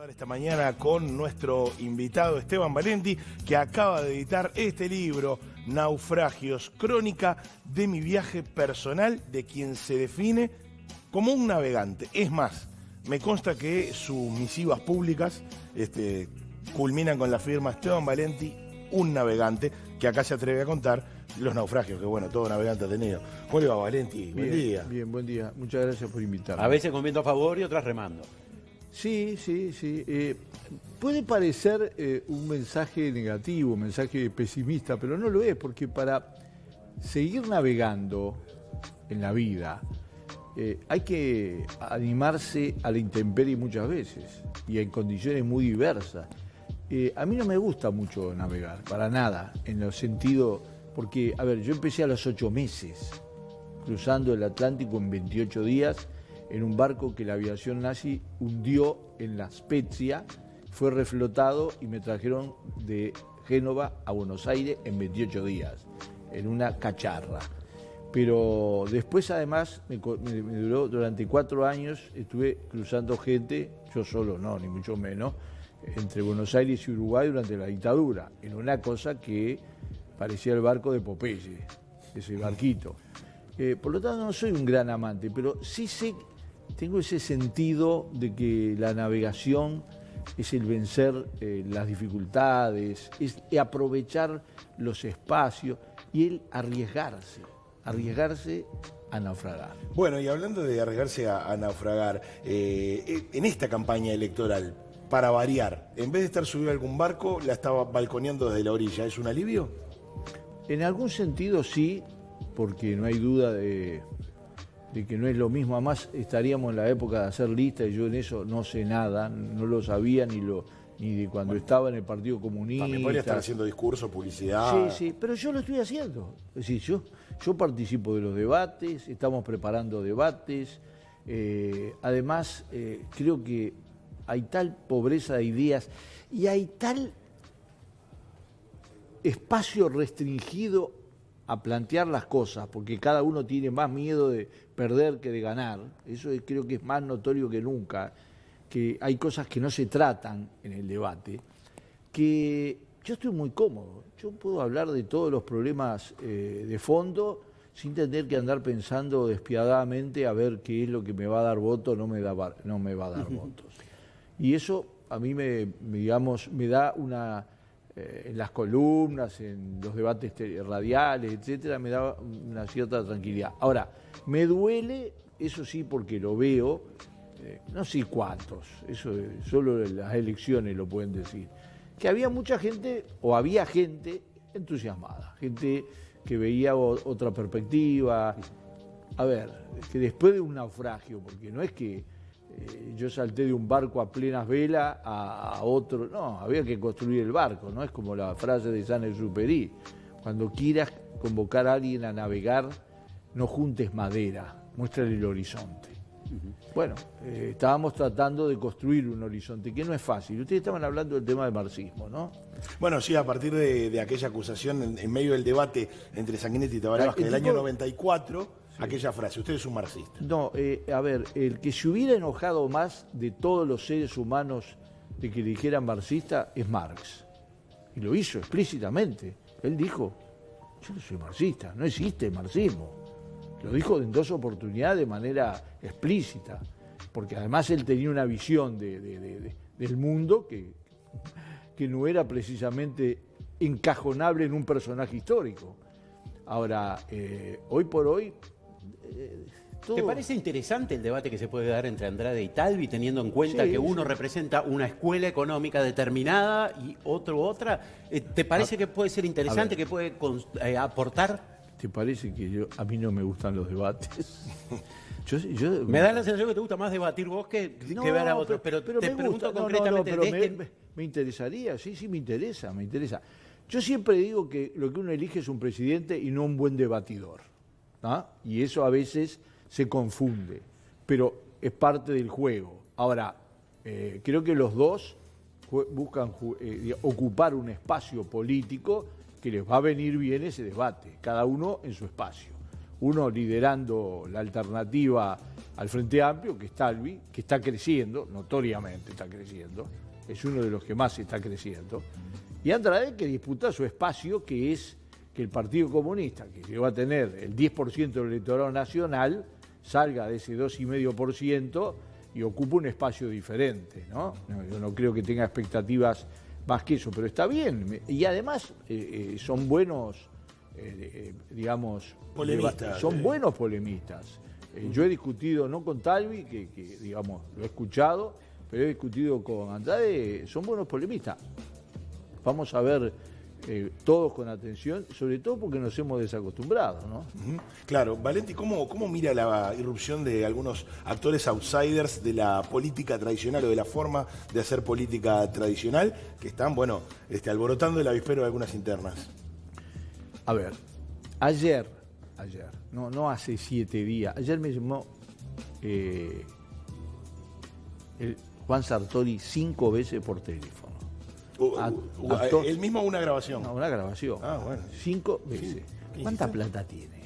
Charlar esta mañana con nuestro invitado Esteban Valenti, que acaba de editar este libro, Naufragios, crónica de mi viaje personal de quien se define como un navegante. Es más, me consta que sus misivas públicas culminan con la firma Esteban Valenti, un navegante, que acá se atreve a contar los naufragios que, bueno, todo navegante ha tenido. ¿Cómo le va, Valenti? Buen día. Bien, buen día. Muchas gracias por invitarme. A veces con viento a favor y otras remando. Sí. Puede parecer un mensaje negativo, un mensaje pesimista, pero no lo es, porque para seguir navegando en la vida hay que animarse a la intemperie muchas veces y en condiciones muy diversas. A mí no me gusta mucho navegar, para nada, en el sentido, porque, a ver, yo empecé a los 8 meses, cruzando el Atlántico en 28 días, en un barco que la aviación nazi hundió en La Spezia, fue reflotado y me trajeron de Génova a Buenos Aires en 28 días, en una cacharra. Pero después, además, me duró durante 4 años, estuve cruzando gente, yo solo no, ni mucho menos, entre Buenos Aires y Uruguay durante la dictadura, en una cosa que parecía el barco de Popeye, ese barquito. Por lo tanto, no soy un gran amante, pero sí sé, tengo ese sentido de que la navegación es el vencer las dificultades, es aprovechar los espacios y el arriesgarse a naufragar. Bueno, y hablando de arriesgarse a naufragar, en esta campaña electoral, para variar, en vez de estar subido a algún barco, la estaba balconeando desde la orilla. ¿Es un alivio? En algún sentido sí, porque no hay duda de que no es lo mismo. Además, estaríamos en la época de hacer listas y yo en eso no sé nada, no lo sabía ni de cuando estaba en el Partido Comunista. También podría estar haciendo discurso, publicidad. Sí, pero yo lo estoy haciendo. Es decir, yo participo de los debates, estamos preparando debates. Además, creo que hay tal pobreza de ideas y hay tal espacio restringido a plantear las cosas, porque cada uno tiene más miedo de perder que de ganar. Eso creo que es más notorio que nunca, que hay cosas que no se tratan en el debate, que yo estoy muy cómodo. Yo puedo hablar de todos los problemas de fondo sin tener que andar pensando despiadadamente a ver qué es lo que me va a dar voto o no me va a dar votos. Y eso a mí me da una... en las columnas, en los debates radiales, etcétera, me da una cierta tranquilidad. Ahora, me duele, eso sí, porque lo veo, no sé cuántos, eso solo las elecciones lo pueden decir, que había mucha gente, o había gente entusiasmada, gente que veía otra perspectiva. A ver, que después de un naufragio, porque no es que yo salté de un barco a plenas velas a otro, no, había que construir el barco, no es como la frase de Saint-Exupéry: cuando quieras convocar a alguien a navegar, no juntes madera, muéstrale el horizonte. Bueno, estábamos tratando de construir un horizonte, que no es fácil. Ustedes estaban hablando del tema del marxismo, ¿no? Bueno, sí, a partir de aquella acusación en medio del debate entre Sanguinetti y Tabaré Vázquez del año 94, sí. Aquella frase: usted es un marxista. No, a ver, el que se hubiera enojado más de todos los seres humanos de que le dijeran marxista es Marx. Y lo hizo explícitamente. Él dijo: yo no soy marxista, no existe el marxismo. Lo dijo en 2 oportunidades de manera explícita, porque además él tenía una visión del mundo que no era precisamente encajonable en un personaje histórico. Ahora, hoy por hoy... ¿Te parece interesante el debate que se puede dar entre Andrade y Talvi, teniendo en cuenta que uno representa una escuela económica determinada y otro otra? ¿Te parece que puede ser interesante, que puede aportar? ¿Te parece que a mí no me gustan los debates? Me da la sensación que te gusta más debatir vos que ver a otros, pero te pregunto concretamente... Me interesaría, sí, me interesa. Yo siempre digo que lo que uno elige es un presidente y no un buen debatidor, ¿no? Y eso a veces se confunde, pero es parte del juego. Ahora, creo que los dos buscan ocupar un espacio político que les va a venir bien ese debate, cada uno en su espacio. Uno liderando la alternativa al Frente Amplio, que es Talvi, que está creciendo, notoriamente está creciendo, es uno de los que más está creciendo, y Andrade, que disputa su espacio, que es que el Partido Comunista, que llegó a tener el 10% del electorado nacional, salga de ese 2,5% y ocupa un espacio diferente, ¿no? Yo no creo que tenga expectativas más que eso, pero está bien. Y además son buenos, digamos... Polemistas. Son buenos polemistas. Yo he discutido, no con Talvi, que digamos, lo he escuchado, pero he discutido con Andrade, son buenos polemistas. Vamos a ver todos con atención, sobre todo porque nos hemos desacostumbrado, ¿no? Claro, Valenti, ¿cómo mira la irrupción de algunos actores outsiders de la política tradicional o de la forma de hacer política tradicional que están, bueno, alborotando el avispero de algunas internas? A ver, ayer, no hace 7 días, ayer me llamó Juan Sartori 5 veces por teléfono. ¿Él mismo o una grabación? No, una grabación. Ah, bueno. 5 veces. ¿Cuánta plata tiene?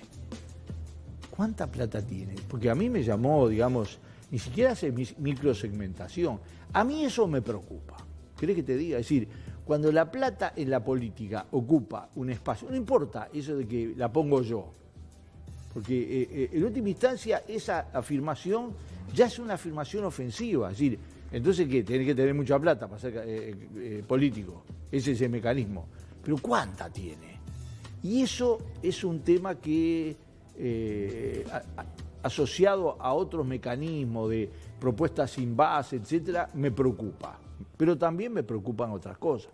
¿Cuánta plata tiene? Porque a mí me llamó, digamos, ni siquiera hace microsegmentación. A mí eso me preocupa. ¿Querés que te diga? Es decir, cuando la plata en la política ocupa un espacio, no importa eso de que la pongo yo, porque en última instancia esa afirmación ya es una afirmación ofensiva. Es decir, entonces, ¿qué? Tenés que tener mucha plata para ser político. Ese es el mecanismo. Pero ¿cuánta tiene? Y eso es un tema que, asociado a otros mecanismos de propuestas sin base, etcétera, me preocupa. Pero también me preocupan otras cosas.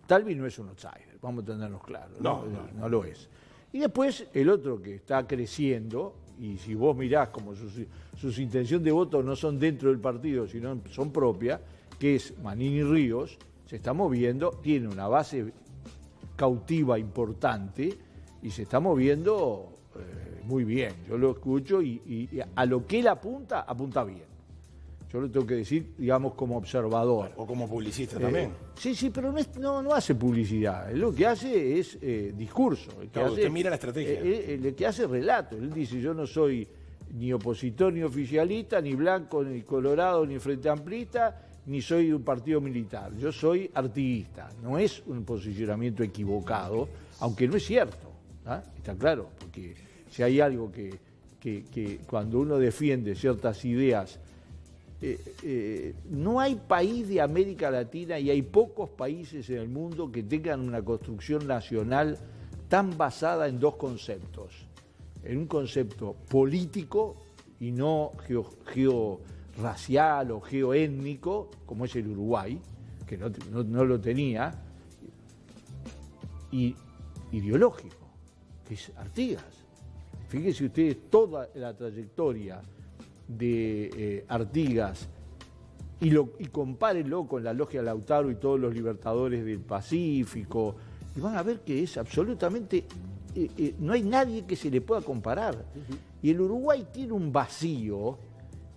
Talvi no es un outsider, vamos a tenernos claros. No lo es. Y después el otro que está creciendo, y si vos mirás como sus intenciones de voto no son dentro del partido, sino son propias, que es Manini Ríos, se está moviendo, tiene una base cautiva importante y se está moviendo muy bien. Yo lo escucho y a lo que él apunta bien. Yo lo tengo que decir, digamos, como observador. O como publicista también. Sí, pero no hace publicidad. Él lo que hace es discurso. Usted mira la estrategia. El que hace relato. Él dice, yo no soy ni opositor ni oficialista, ni blanco, ni colorado, ni frente amplista, ni soy de un partido militar. Yo soy artiguista. No es un posicionamiento equivocado, aunque no es cierto. ¿Ah? Está claro, porque si hay algo que cuando uno defiende ciertas ideas, no hay país de América Latina y hay pocos países en el mundo que tengan una construcción nacional tan basada en 2 conceptos. En un concepto político y no georracial o geoétnico, como es el Uruguay, que no lo tenía, y ideológico, que es Artigas. Fíjense ustedes toda la trayectoria de Artigas y compárenlo con la logia Lautaro y todos los libertadores del Pacífico y van a ver que es absolutamente no hay nadie que se le pueda comparar. Y el Uruguay tiene un vacío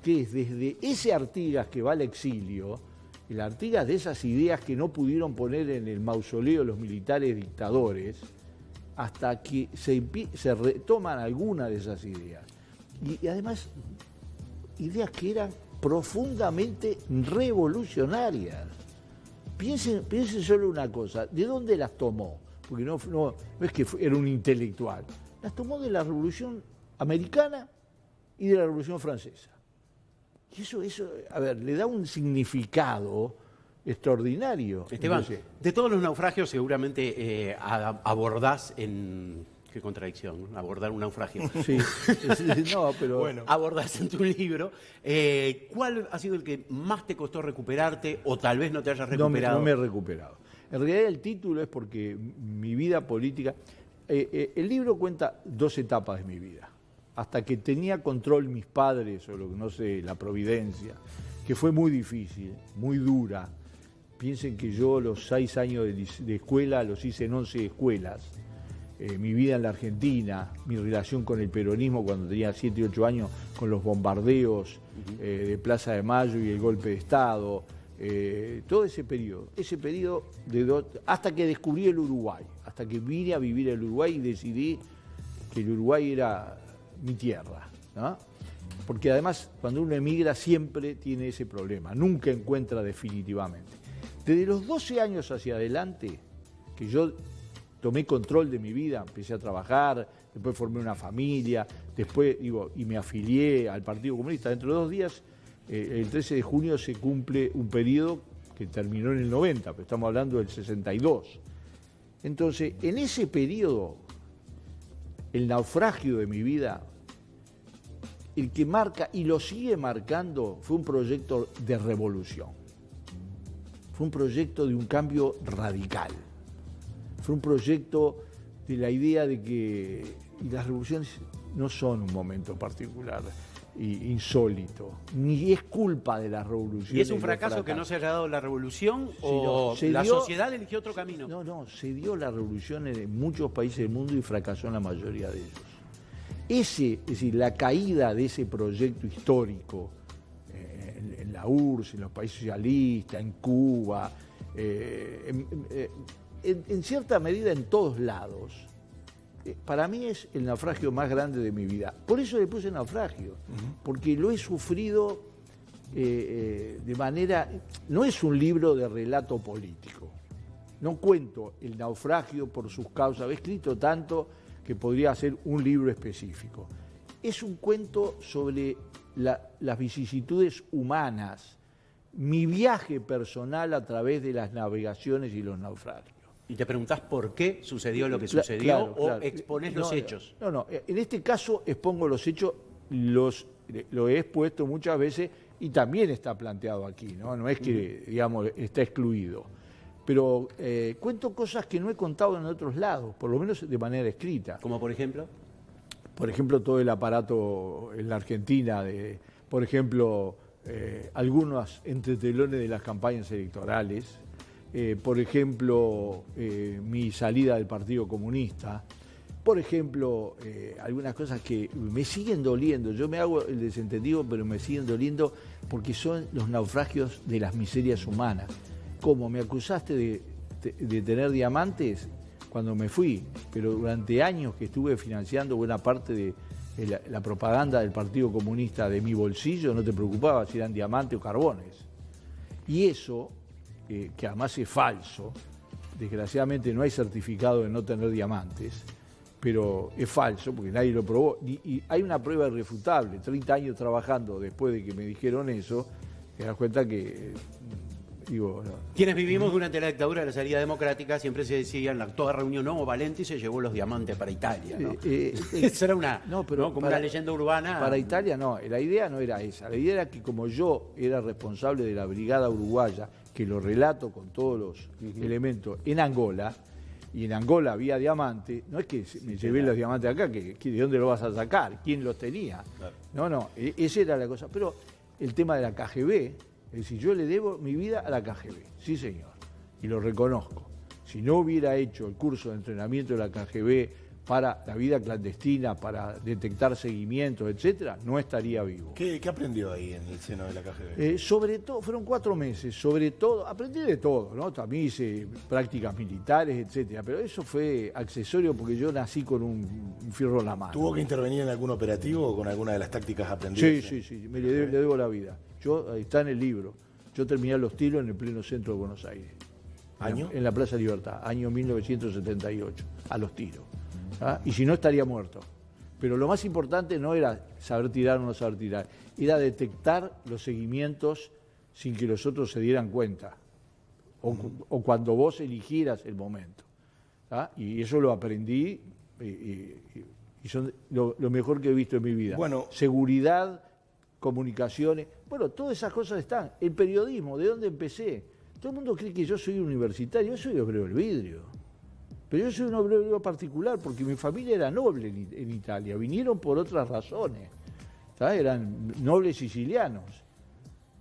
que es desde ese Artigas que va al exilio, el Artigas de esas ideas que no pudieron poner en el mausoleo los militares dictadores, hasta que se retoman algunas de esas ideas. Y además ideas que eran profundamente revolucionarias. Piensen solo una cosa, ¿de dónde las tomó? Porque no es que era un intelectual, las tomó de la Revolución Americana y de la Revolución Francesa. Y eso, a ver, le da un significado extraordinario. Esteban, de todos los naufragios seguramente abordás en... Qué contradicción, ¿no? Abordar un naufragio. Sí, no, pero... Bueno. Abordás en tu libro. ¿Cuál ha sido el que más te costó recuperarte o tal vez no te hayas recuperado? No me he recuperado. En realidad el título es porque mi vida política... el libro cuenta 2 etapas de mi vida. Hasta que tenía control mis padres, o lo que no sé, la providencia, que fue muy difícil, muy dura. Piensen que yo los 6 años de escuela los hice en 11 escuelas. Mi vida en la Argentina, mi relación con el peronismo cuando tenía 7 y 8 años, con los bombardeos de Plaza de Mayo y el golpe de Estado, todo ese periodo hasta que descubrí el Uruguay, hasta que vine a vivir el Uruguay y decidí que el Uruguay era mi tierra, ¿no? Porque además cuando uno emigra siempre tiene ese problema, nunca encuentra definitivamente. Desde los 12 años hacia adelante, que yo tomé control de mi vida, empecé a trabajar, después formé una familia, después y me afilié al Partido Comunista. Dentro de 2 días, el 13 de junio se cumple un periodo que terminó en el 90, pero estamos hablando del 62. Entonces, en ese periodo, el naufragio de mi vida, el que marca y lo sigue marcando, fue un proyecto de revolución. Fue un proyecto de un cambio radical. Fue un proyecto de la idea de que las revoluciones no son un momento particular, insólito, ni es culpa de las revoluciones. ¿Y es un fracaso que no se haya dado la revolución o la sociedad eligió otro camino? No, se dio la revolución en muchos países del mundo y fracasó en la mayoría de ellos. Es decir, la caída de ese proyecto histórico en la URSS, en los países socialistas, en Cuba, en cierta medida en todos lados, para mí es el naufragio más grande de mi vida. Por eso le puse naufragio, porque lo he sufrido de manera... No es un libro de relato político. No cuento el naufragio por sus causas. He escrito tanto que podría ser un libro específico. Es un cuento sobre las vicisitudes humanas, mi viaje personal a través de las navegaciones y los naufragios. ¿Y te preguntás por qué sucedió lo que sucedió o exponés los hechos? No, en este caso expongo los hechos, lo he expuesto muchas veces y también está planteado aquí, no es que, digamos, está excluido. Pero cuento cosas que no he contado en otros lados, por lo menos de manera escrita. ¿Como por ejemplo? Por ejemplo, todo el aparato en la Argentina, por ejemplo, algunos entretelones de las campañas electorales, por ejemplo, mi salida del Partido Comunista, por ejemplo, algunas cosas que me siguen doliendo. Yo me hago el desentendido, pero me siguen doliendo porque son los naufragios de las miserias humanas. Como me acusaste de tener diamantes cuando me fui, pero durante años que estuve financiando buena parte de la propaganda del Partido Comunista de mi bolsillo, no te preocupaba si eran diamantes o carbones. Y eso, que además es falso, desgraciadamente no hay certificado de no tener diamantes, pero es falso porque nadie lo probó. Y hay una prueba irrefutable, 30 años trabajando después de que me dijeron eso, te das cuenta que... Digo, no. Quienes vivimos durante la dictadura de la salida democrática siempre se decía en toda reunión, no, Valenti se llevó los diamantes para Italia, ¿no? Esa era una, como una leyenda urbana. Para Italia no, la idea no era esa, la idea era que como yo era responsable de la brigada uruguaya, que lo relato con todos los elementos, en Angola, y en Angola había diamantes, no es que me llevé los diamantes acá, que ¿de dónde lo vas a sacar? ¿Quién los tenía? Claro. No, esa era la cosa. Pero el tema de la KGB, es decir, yo le debo mi vida a la KGB, sí señor, y lo reconozco. Si no hubiera hecho el curso de entrenamiento de la KGB para la vida clandestina, para detectar seguimientos, etcétera, no estaría vivo. ¿Qué aprendió ahí en el seno de la KGB? Sobre todo, fueron 4 meses, sobre todo, aprendí de todo, ¿no? También hice prácticas militares, etcétera, pero eso fue accesorio porque yo nací con un fierro en la mano. ¿Tuvo que intervenir en algún operativo o con alguna de las tácticas aprendidas? Sí, le debo la vida. Ahí está en el libro. Yo terminé a los tiros en el pleno centro de Buenos Aires. ¿Año? En la Plaza Libertad, año 1978, a los tiros. ¿Ah? Y si no, estaría muerto. Pero lo más importante no era saber tirar o no saber tirar, era detectar los seguimientos sin que los otros se dieran cuenta, o cuando vos eligieras el momento. ¿Ah? Y eso lo aprendí y son lo mejor que he visto en mi vida. Bueno, seguridad, comunicaciones, bueno, todas esas cosas están. El periodismo, ¿de dónde empecé? Todo el mundo cree que yo soy universitario, yo soy obrero del vidrio. Pero yo soy un obrero particular porque mi familia era noble en Italia, vinieron por otras razones, ¿sabes? Eran nobles sicilianos.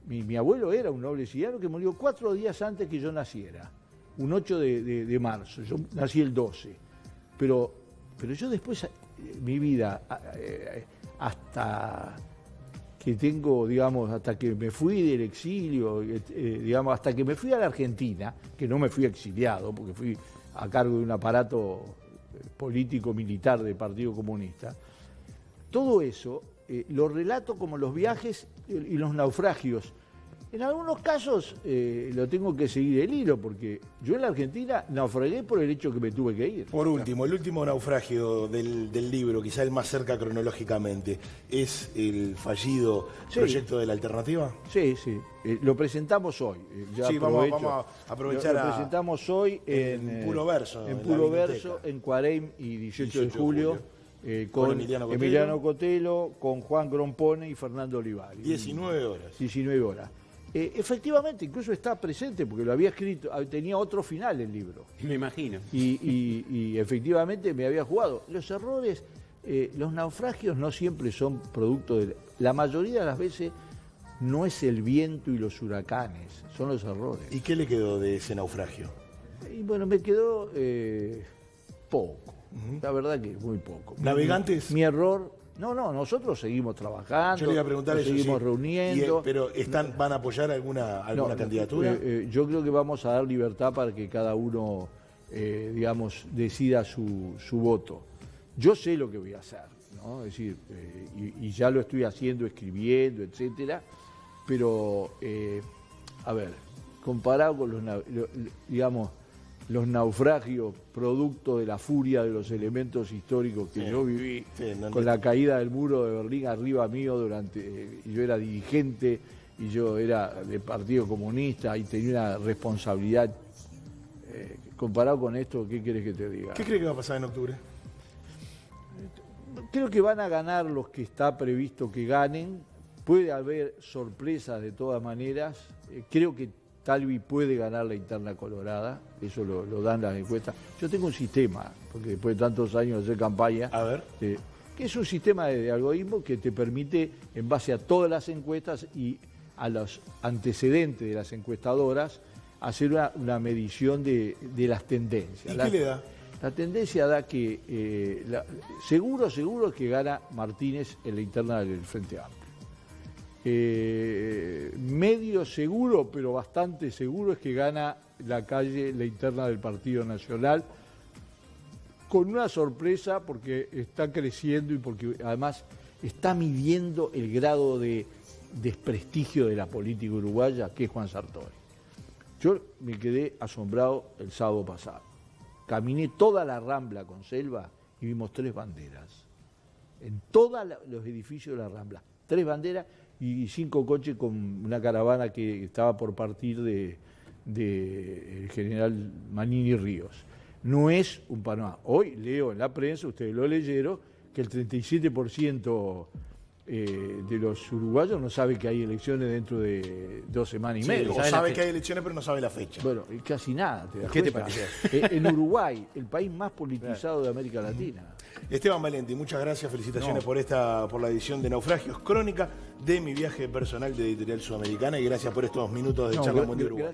Mi abuelo era un noble siciliano que murió 4 días antes que yo naciera, un 8 de marzo, yo nací el 12. Pero yo después, mi vida, hasta que tengo, digamos, hasta que me fui del exilio, digamos, hasta que me fui a la Argentina, que no me fui exiliado, porque fui a cargo de un aparato político-militar del Partido Comunista, todo eso lo relato como los viajes y los naufragios. En algunos casos lo tengo que seguir el hilo, porque yo en la Argentina naufragué por el hecho que me tuve que ir. Por último, el último naufragio del libro, quizá el más cerca cronológicamente, ¿es el fallido proyecto de la alternativa? Sí, sí. Lo presentamos hoy. Sí, vamos a aprovechar Lo presentamos hoy en Puro Verso. En Puro Verso, en Cuareim y 18 de julio. Con Emiliano Cotelo, con Juan Grompone y Fernando Olivari. 19 horas. 19 horas. Efectivamente, incluso está presente, porque lo había escrito, tenía otro final el libro. Me imagino. Y efectivamente me había jugado. Los errores, los naufragios no siempre son producto de... La mayoría de las veces no es el viento y los huracanes, son los errores. ¿Y qué le quedó de ese naufragio? Y bueno, me quedó poco. La verdad que muy poco. ¿Navegantes? Mi error... No, nosotros seguimos trabajando, yo le iba a preguntar eso, seguimos reuniendo. ¿Pero van a apoyar alguna candidatura? Yo creo que vamos a dar libertad para que cada uno, digamos, decida su voto. Yo sé lo que voy a hacer, ¿no? Es decir, y ya lo estoy haciendo, escribiendo, etcétera. Pero, a ver, comparado con los naufragios producto de la furia de los elementos históricos que yo viví, con la caída del muro de Berlín arriba mío yo era dirigente y yo era de Partido Comunista y tenía una responsabilidad. Comparado con esto, ¿qué quieres que te diga? ¿Qué crees que va a pasar en octubre? Creo que van a ganar los que está previsto que ganen. Puede haber sorpresas de todas maneras. Creo que Talvi puede ganar la interna colorada, eso lo dan las encuestas. Yo tengo un sistema, porque después de tantos años de hacer campaña, que es un sistema de algoritmo que te permite, en base a todas las encuestas y a los antecedentes de las encuestadoras, hacer una medición de las tendencias. ¿Y qué le da? La tendencia da que seguro que gana Martínez en la interna del Frente Amplio. Medio seguro, pero bastante seguro, es que gana la interna del Partido Nacional, con una sorpresa porque está creciendo y porque además está midiendo el grado de desprestigio de la política uruguaya, que es Juan Sartori. Yo me quedé asombrado el sábado pasado. Caminé toda la Rambla con Selva y vimos 3 banderas. En todos los edificios de la Rambla. 3 banderas y 5 coches con una caravana que estaba por partir de el general Manini Ríos. No es un panorama. Hoy leo en la prensa, ustedes lo leyeron, que el 37% de los uruguayos no sabe que hay elecciones dentro de 2 semanas y media. O sabe que hay elecciones, pero no sabe la fecha. Bueno, casi nada. ¿Qué te parece? En Uruguay, el país más politizado de América Latina. Esteban Valenti, muchas gracias, felicitaciones por la edición de Naufragios, crónica de mi viaje personal de Editorial Sudamericana, y gracias por estos minutos de charla Mundo Uruguay.